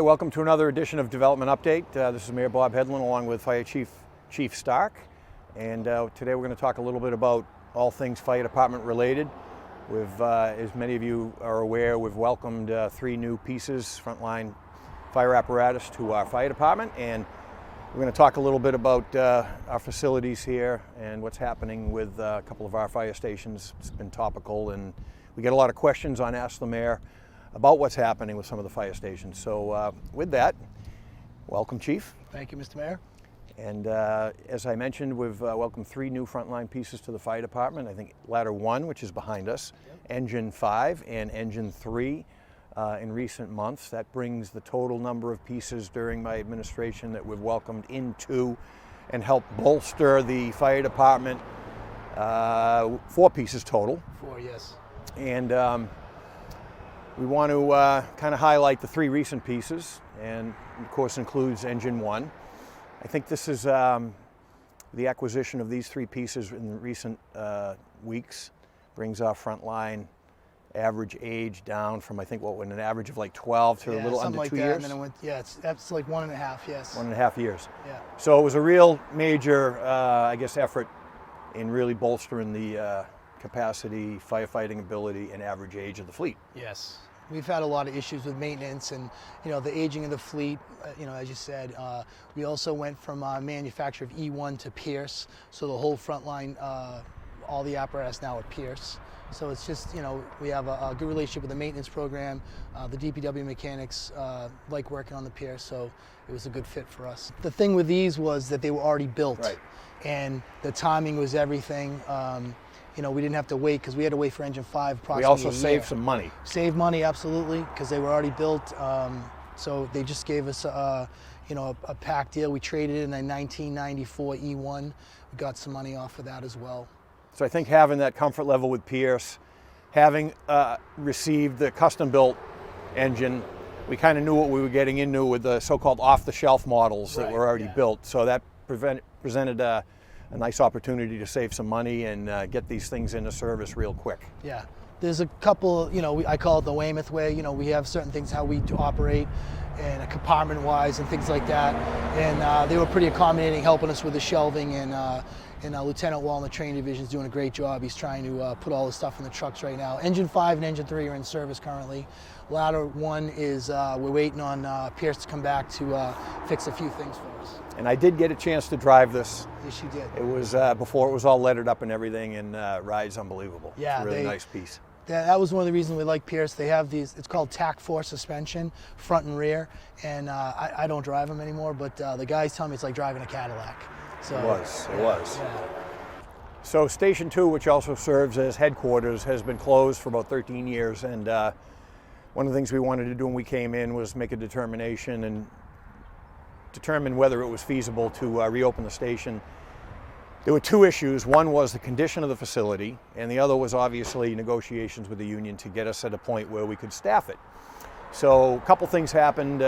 Hi, welcome to another edition of Development Update. This is Mayor Bob Hedlund along with Fire Chief Stark. And today we're going to talk a little bit about all things fire department related. As many of you are aware, we've welcomed 3 new pieces, frontline fire apparatus to our fire department. And we're going to talk a little bit about our facilities here and what's happening with a couple of our fire stations. It's been topical and we get a lot of questions on Ask the Mayor about what's happening with some of the fire stations. So with that, welcome, Chief. Thank you, Mr. Mayor. And as I mentioned, we've welcomed 3 new frontline pieces to the fire department. I think Ladder 1, which is behind us, yep. Engine 5 and Engine 3 in recent months. That brings the total number of pieces during my administration that we've welcomed into and helped bolster the fire department. 4 pieces total. 4, yes. And we want to kind of highlight the 3 recent pieces, and of course includes Engine 1. I think this is the acquisition of these 3 pieces in recent weeks brings our frontline average age down from, I think, an average of like 12 to a little under 2 years. And then it went, that's like 1.5, yes. 1.5 years. Yeah. So it was a real major, I guess, effort in really bolstering the capacity, firefighting ability, and average age of the fleet. Yes. We've had a lot of issues with maintenance and, the aging of the fleet, as you said. We also went from manufacturer of E1 to Pierce, so the whole front line, all the apparatus now at Pierce. So it's just, we have a good relationship with the maintenance program. The DPW mechanics like working on the Pierce, so it was a good fit for us. The thing with these was that they were already built, right, and the timing was everything. We didn't have to wait because we had to wait for Engine 5 approximately. We also saved some money. Saved money, absolutely, because they were already built. So they just gave us a pack deal. We traded in a 1994 E1. We got some money off of that as well. So I think having that comfort level with Pierce, having received the custom-built engine, we kind of knew what we were getting into with the so-called off-the-shelf models that were already built. So that presented a nice opportunity to save some money and get these things into service real quick. Yeah, there's a couple, I call it the Weymouth way. We have certain things how we operate and compartment-wise and things like that. And they were pretty accommodating, helping us with the shelving. And Lieutenant Wall in the training division is doing a great job. He's trying to put all the stuff in the trucks right now. Engine 5 and Engine 3 are in service currently. Ladder 1 is, we're waiting on Pierce to come back to fix a few things for us. And I did get a chance to drive this. Yes, you did. It was before it was all lettered up and everything, and rides unbelievable. Yeah, it's a really nice piece. That was one of the reasons we like Pierce. They have these, it's called TAC 4 suspension, front and rear. And I don't drive them anymore, but the guys tell me it's like driving a Cadillac. So, it was. Yeah. So Station 2, which also serves as headquarters, has been closed for about 13 years. And one of the things we wanted to do when we came in was make a determination and determine whether it was feasible to reopen the station. There were 2 issues. One was the condition of the facility, and the other was obviously negotiations with the union to get us at a point where we could staff it. So a couple things happened.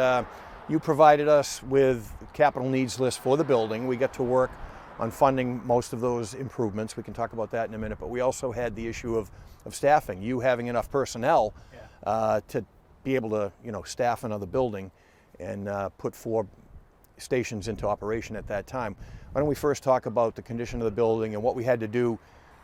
You provided us with capital needs list for the building. We got to work on funding most of those improvements. We can talk about that in a minute, but we also had the issue of staffing. You having enough personnel to be able to staff another building and put 4 stations into operation at that time. Why don't we first talk about the condition of the building and what we had to do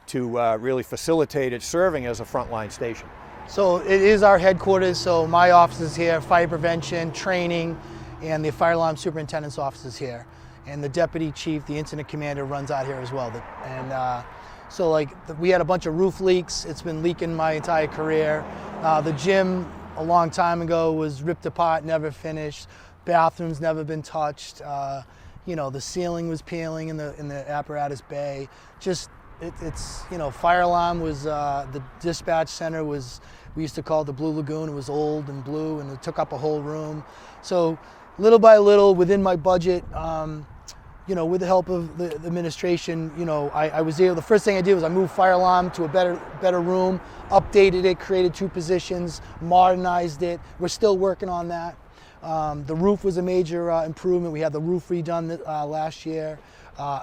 to really facilitate it serving as a frontline station. So it is our headquarters, so my office is here, fire prevention, training, and the fire alarm superintendent's office is here. And the deputy chief, the incident commander, runs out here as well. And so we had a bunch of roof leaks. It's been leaking my entire career. The gym a long time ago was ripped apart, never finished. Bathrooms never been touched. The ceiling was peeling in the apparatus bay. It's fire alarm was, the dispatch center was, we used to call it the Blue Lagoon. It was old and blue and it took up a whole room. So little by little within my budget, with the help of the administration, I was able, the first thing I did was I moved fire alarm to a better room, updated it, created 2 positions, modernized it. We're still working on that. The roof was a major improvement. We had the roof redone last year.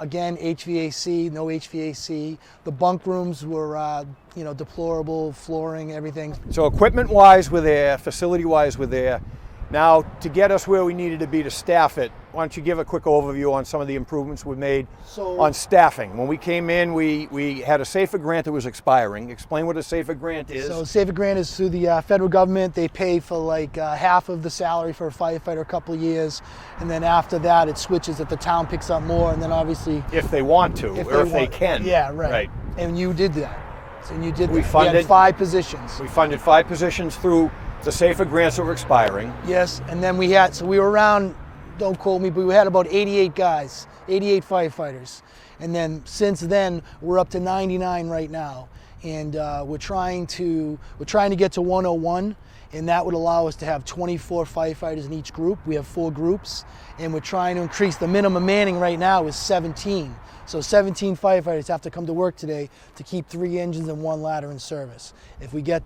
Again, HVAC, no HVAC. The bunk rooms were, deplorable, flooring, everything. So equipment-wise, we're there. Facility-wise, we're there. Now, to get us where we needed to be to staff it, why don't you give a quick overview on some of the improvements we've made on staffing? When we came in, we had a SAFER grant that was expiring. Explain what a SAFER grant is. So SAFER grant is through the federal government. They pay for like half of the salary for a firefighter a couple of years, and then after that it switches if the town picks up more, and then obviously if they want to, or if they can. Yeah, right. And you did that. And you did. We funded. We had 5 positions. We funded 5 positions through the SAFER grants that were expiring. Yes, and then we had, so we were around, don't quote me, but we had about 88 guys, 88 firefighters. And then since then, we're up to 99 right now. And we're trying to get to 101, and that would allow us to have 24 firefighters in each group. We have 4 groups, and we're trying to increase the minimum manning right now is 17. So 17 firefighters have to come to work today to keep 3 engines and 1 ladder in service. If we get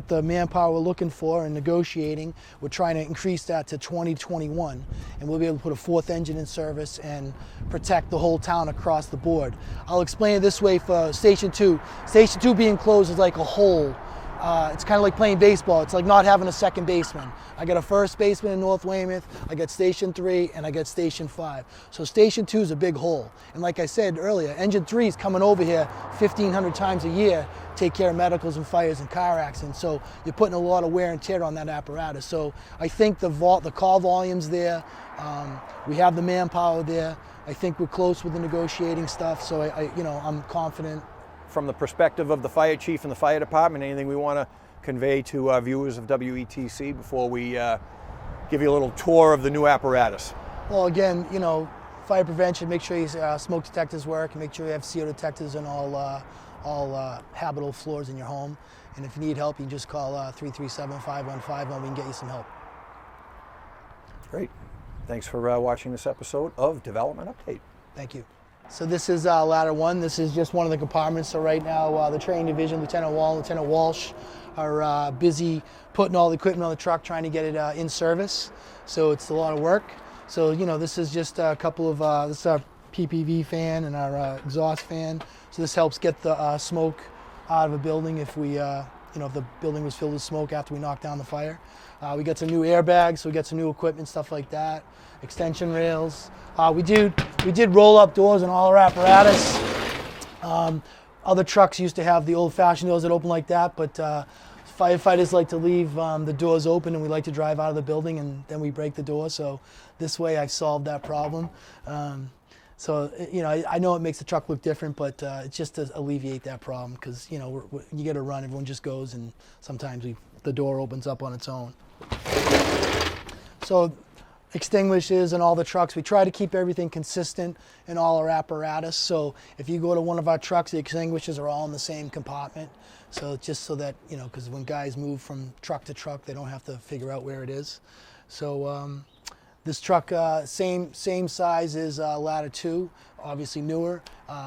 the manpower we're looking for and negotiating, we're trying to increase that to 20, 21, and we'll be able to put a 4th engine in service and protect the whole town across the board. I'll explain it this way for Station 2. Station 2 being closed is like a hole. It's kind of like playing baseball. It's like not having a second baseman. I got a first baseman in North Weymouth, I got Station 3, and I got Station 5. So Station 2 is a big hole. And like I said earlier, Engine 3 is coming over here 1,500 times a year, take care of medicals and fires and car accidents. So you're putting a lot of wear and tear on that apparatus. So I think the call volume's there. We have the manpower there. I think we're close with the negotiating stuff. So I'm confident. From the perspective of the fire chief and the fire department, anything we want to convey to our viewers of WETC before we give you a little tour of the new apparatus? Well, again, fire prevention, make sure your smoke detectors work, and make sure you have CO detectors on all habitable floors in your home. And if you need help, you can just call 337-515 and we can get you some help. Great. Thanks for watching this episode of Development Update. Thank you. So this is ladder 1. This is just one of the compartments. So right now the training division, Lieutenant Wall, Lieutenant Walsh are busy putting all the equipment on the truck, trying to get it in service. So it's a lot of work. So this is just a couple of, this is our PPV fan and our exhaust fan. So this helps get the smoke out of a building if we, if the building was filled with smoke after we knocked down the fire. We got some new airbags, so we got some new equipment, stuff like that. Extension rails. We did roll-up doors in all our apparatus. Other trucks used to have the old-fashioned doors that open like that, but firefighters like to leave the doors open, and we like to drive out of the building, and then we break the door. So this way, I've solved that problem. So I know it makes the truck look different, but it's just to alleviate that problem because you get a run, everyone just goes, and sometimes the door opens up on its own. So extinguishers in all the trucks, we try to keep everything consistent in all our apparatus. So if you go to one of our trucks, the extinguishers are all in the same compartment. So just so that, because when guys move from truck to truck, they don't have to figure out where it is. So this truck, same size as ladder 2, obviously newer.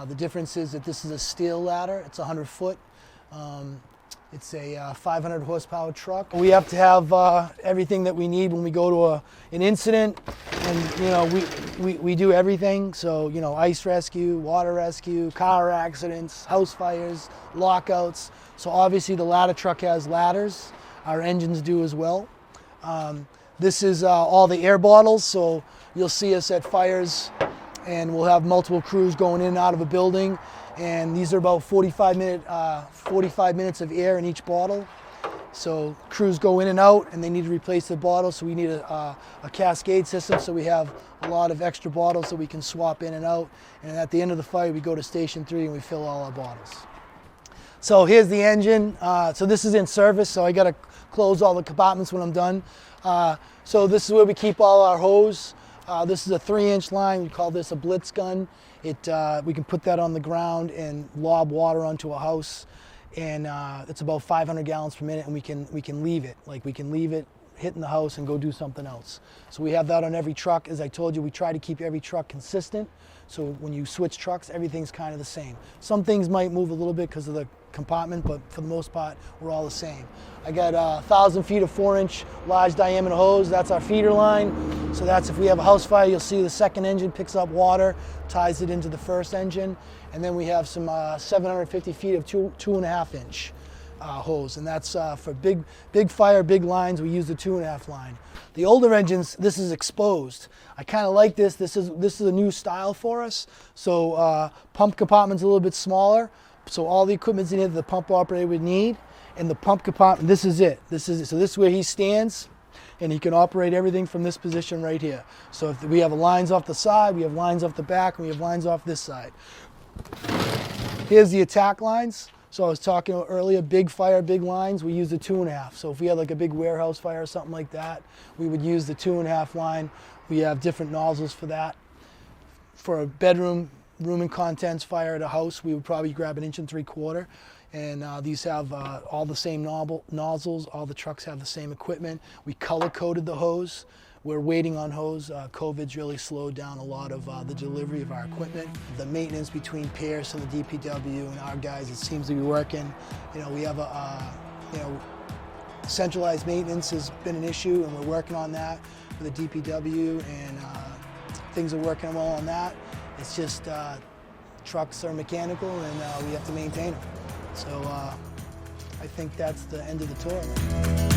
The difference is that this is a steel ladder. It's 100 foot. It's a 500 horsepower truck. We have to have everything that we need when we go to an incident, and we do everything. So ice rescue, water rescue, car accidents, house fires, lockouts. So obviously the ladder truck has ladders. Our engines do as well. This is all the air bottles. So you'll see us at fires, and we'll have multiple crews going in and out of a building. And these are about 45 minutes of air in each bottle. So crews go in and out, and they need to replace the bottle. So we need a cascade system. So we have a lot of extra bottles that we can swap in and out. And at the end of the fire, we go to Station 3 and we fill all our bottles. So here's the engine. So this is in service. So I got to close all the compartments when I'm done. So this is where we keep all our hose. This is a 3-inch line. We call this a blitz gun. We can put that on the ground and lob water onto a house, and it's about 500 gallons per minute, and we can leave it. Like we can leave it hitting the house and go do something else. So we have that on every truck. As I told you, we try to keep every truck consistent. So when you switch trucks, everything's kind of the same. Some things might move a little bit because of the compartment, but for the most part, we're all the same. I got 1,000 feet of 4-inch large diameter hose. That's our feeder line. So that's if we have a house fire, you'll see the second engine picks up water, ties it into the first engine. And then we have some 750 feet of 2.5-inch. hose, and that's for big fire, big lines. We use the 2.5 line. The older engines, this is exposed. I kind of like this. This is a new style for us. So pump compartment's a little bit smaller. So all the equipment's in here that the pump operator would need, and the pump compartment. This is it. So this is where he stands, and he can operate everything from this position right here. So if we have lines off the side, we have lines off the back, and we have lines off this side. Here's the attack lines. So I was talking earlier, big fire, big lines, we use the 2.5. So if we had like a big warehouse fire or something like that, we would use the 2.5 line. We have different nozzles for that. For a bedroom, room and contents fire at a house, we would probably grab 1.75 inches. And these have all the same nozzles. All the trucks have the same equipment. We color-coded the hose. We're waiting on hose. COVID's really slowed down a lot of the delivery of our equipment. The maintenance between Pierce and the DPW and our guys, it seems to be working. We have centralized maintenance has been an issue, and we're working on that for the DPW, and things are working well on that. It's just trucks are mechanical, and we have to maintain them. So I think that's the end of the tour.